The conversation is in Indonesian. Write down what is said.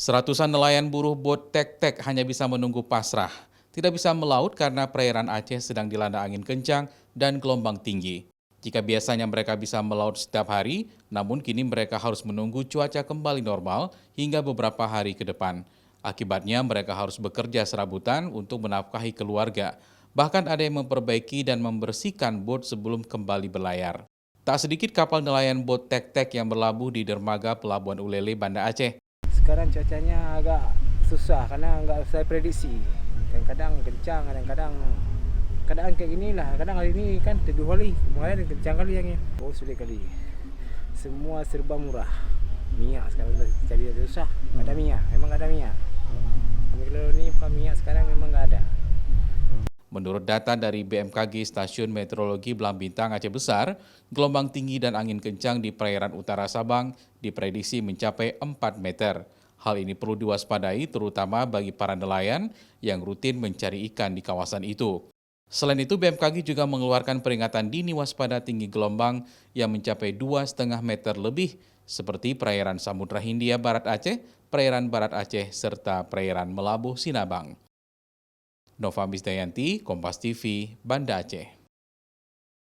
Seratusan nelayan buruh bot tek-tek hanya bisa menunggu pasrah. Tidak bisa melaut karena perairan Aceh sedang dilanda angin kencang dan gelombang tinggi. Jika biasanya mereka bisa melaut setiap hari, namun kini mereka harus menunggu cuaca kembali normal hingga beberapa hari ke depan. Akibatnya mereka harus bekerja serabutan untuk menafkahi keluarga. Bahkan ada yang memperbaiki dan membersihkan bot sebelum kembali berlayar. Tak sedikit kapal nelayan bot tek-tek yang berlabuh di dermaga Pelabuhan Ulele, Banda Aceh. Sekarang cuacanya agak susah karena nggak saya prediksi. Kadang-kadang kencang, kadang kayak gini lah. Kadang hari ini kan teduh kali, kemarin kencang kali yang oh sulit kali. Semua serba murah. Minyak sekarang udah cari susah. Ada minyak, memang nggak ada minyak. Kami kalau ini minyak sekarang memang nggak ada. Menurut data dari BMKG Stasiun Meteorologi Belang Bintang Aceh Besar, gelombang tinggi dan angin kencang di perairan utara Sabang diprediksi mencapai 4 meter. Hal ini perlu diwaspadai terutama bagi para nelayan yang rutin mencari ikan di kawasan itu. Selain itu, BMKG juga mengeluarkan peringatan dini waspada tinggi gelombang yang mencapai 2,5 meter lebih, seperti perairan Samudra Hindia Barat Aceh, perairan Barat Aceh, serta perairan Melabuh Sinabang. Nova Misdayanti, Kompas TV, Banda Aceh.